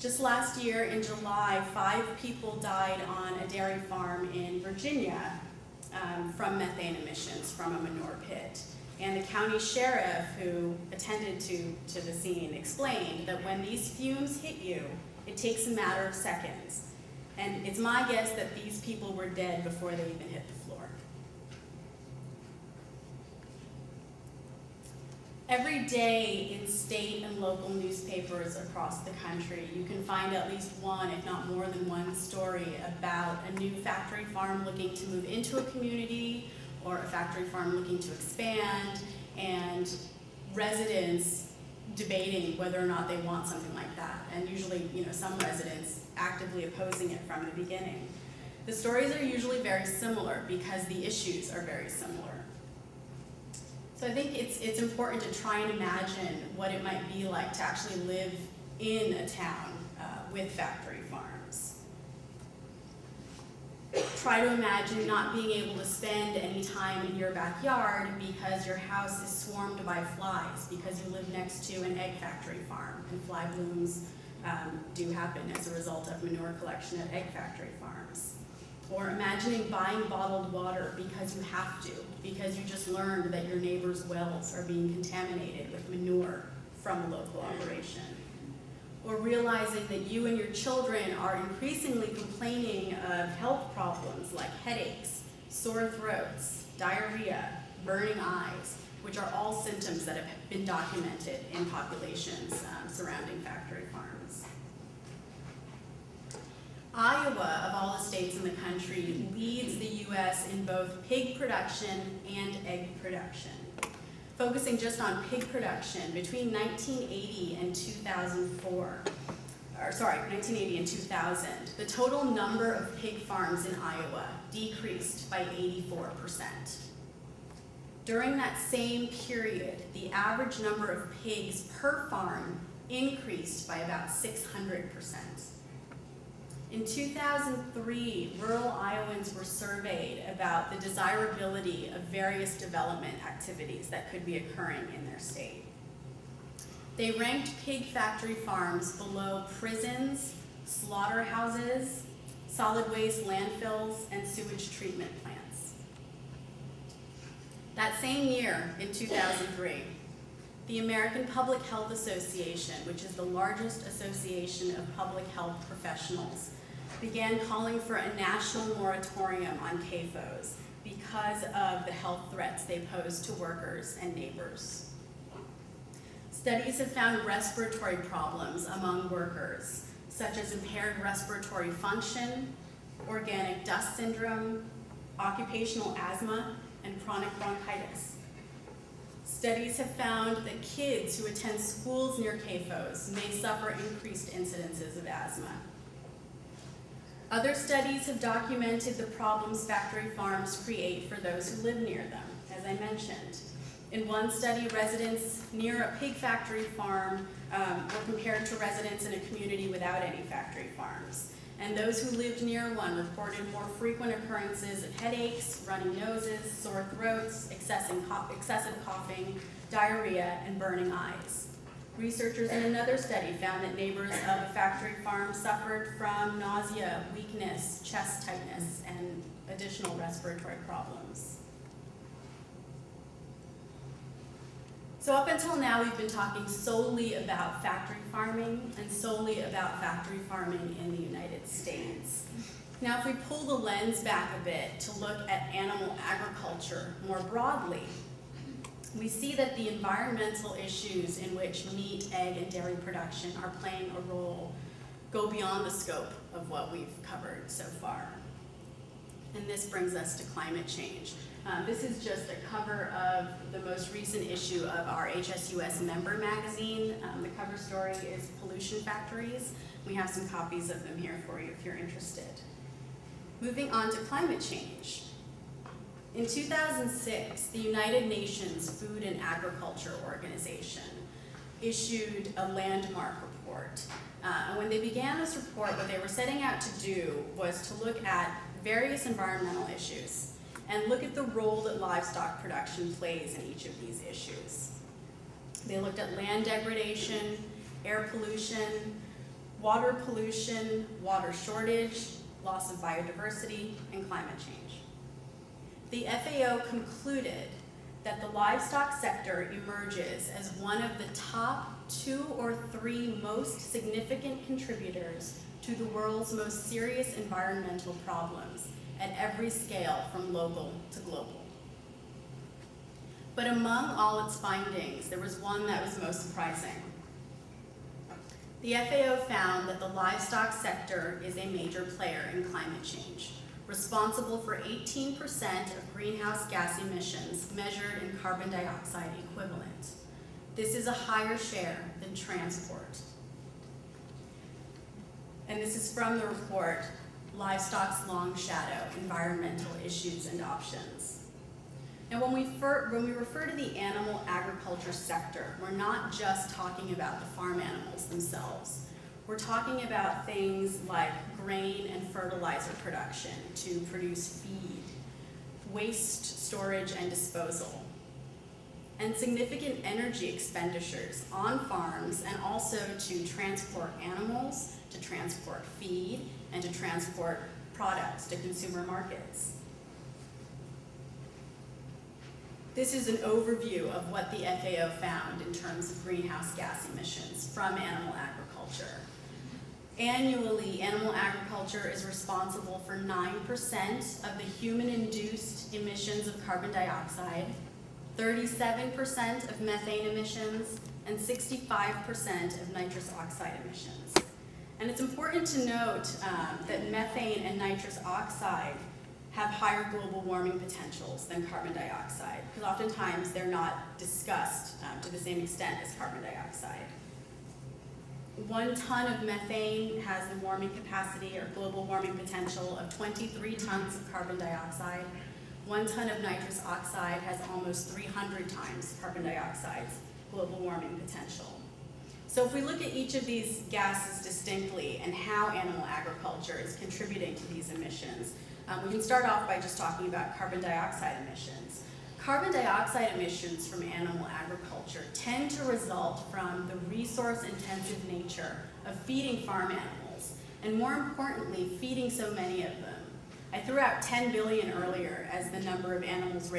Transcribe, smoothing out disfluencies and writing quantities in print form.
Just last year in July, 5 people died on a dairy farm in Virginia from methane emissions from a manure pit. And the county sheriff who attended to the scene explained that when these fumes hit you, it takes a matter of seconds. And it's my guess that these people were dead before they even hit the floor. Every day in state and local newspapers across the country, you can find at least one, if not more than one, story about a new factory farm looking to move into a community, or a factory farm looking to expand, and residents debating whether or not they want something like that. And usually, some residents actively opposing it from the beginning. The stories are usually very similar because the issues are very similar. So I think it's important to try and imagine what it might be like to actually live in a town with factory farms. Try to imagine not being able to spend any time in your backyard because your house is swarmed by flies because you live next to an egg factory farm, and fly blooms do happen as a result of manure collection at egg factory farms. Or imagining buying bottled water because you have to, because you just learned that your neighbor's wells are being contaminated with manure from a local operation. Or realizing that you and your children are increasingly complaining of health problems like headaches, sore throats, diarrhea, burning eyes, which are all symptoms that have been documented in populations surrounding factory farms. Iowa, of all the states in the country, leads the U.S. in both pig production and egg production. Focusing just on pig production, between 1980 and 1980 and 2000, the total number of pig farms in Iowa decreased by 84%. During that same period, the average number of pigs per farm increased by about 600%. In 2003, rural Iowans were surveyed about the desirability of various development activities that could be occurring in their state. They ranked pig factory farms below prisons, slaughterhouses, solid waste landfills, and sewage treatment plants. That same year, in 2003, the American Public Health Association, which is the largest association of public health professionals, began calling for a national moratorium on CAFOs because of the health threats they pose to workers and neighbors. Studies have found respiratory problems among workers, such as impaired respiratory function, organic dust syndrome, occupational asthma, and chronic bronchitis. Studies have found that kids who attend schools near CAFOs may suffer increased incidences of asthma. Other studies have documented the problems factory farms create for those who live near them, as I mentioned. In one study, residents near a pig factory farm were compared to residents in a community without any factory farms. And those who lived near one reported more frequent occurrences of headaches, runny noses, sore throats, excessive coughing, diarrhea, and burning eyes. Researchers in another study found that neighbors of a factory farm suffered from nausea, weakness, chest tightness, and additional respiratory problems. So up until now, we've been talking solely about factory farming and solely about factory farming in the United States. Now, if we pull the lens back a bit to look at animal agriculture more broadly, we see that the environmental issues in which meat, egg, and dairy production are playing a role go beyond the scope of what we've covered so far. And this brings us to climate change. This is just a cover of the most recent issue of our HSUS member magazine. The cover story is pollution factories. We have some copies of them here for you if you're interested. Moving on to climate change. In 2006, the United Nations Food and Agriculture Organization issued a landmark report. And when they began this report, what they were setting out to do was to look at various environmental issues and look at the role that livestock production plays in each of these issues. They looked at land degradation, air pollution, water pollution, water shortage, loss of biodiversity, and climate change. The FAO concluded that the livestock sector emerges as one of the top 2 or 3 most significant contributors to the world's most serious environmental problems at every scale from local to global. But among all its findings, there was one that was most surprising. The FAO found that the livestock sector is a major player in climate change, responsible for 18% of greenhouse gas emissions measured in carbon dioxide equivalent. This is a higher share than transport. And this is from the report, Livestock's Long Shadow, Environmental Issues and Options. Now, when we refer to the animal agriculture sector, we're not just talking about the farm animals themselves. We're talking about things like grain and fertilizer production to produce feed, waste storage and disposal, and significant energy expenditures on farms and also to transport animals, to transport feed, and to transport products to consumer markets. This is an overview of what the FAO found in terms of greenhouse gas emissions from animal agriculture. Annually, animal agriculture is responsible for 9% of the human-induced emissions of carbon dioxide, 37% of methane emissions, and 65% of nitrous oxide emissions. And it's important to note that methane and nitrous oxide have higher global warming potentials than carbon dioxide, because oftentimes they're not discussed to the same extent as carbon dioxide. 1 ton of methane has the warming capacity or global warming potential of 23 tons of carbon dioxide. 1 ton of nitrous oxide has almost 300 times carbon dioxide's global warming potential. So if we look at each of these gases distinctly and how animal agriculture is contributing to these emissions, we can start off by just talking about carbon dioxide emissions. Carbon dioxide emissions from animal agriculture tend to result from the resource-intensive nature of feeding farm animals, and more importantly, feeding so many of them. I threw out 10 billion earlier as the number of animals raised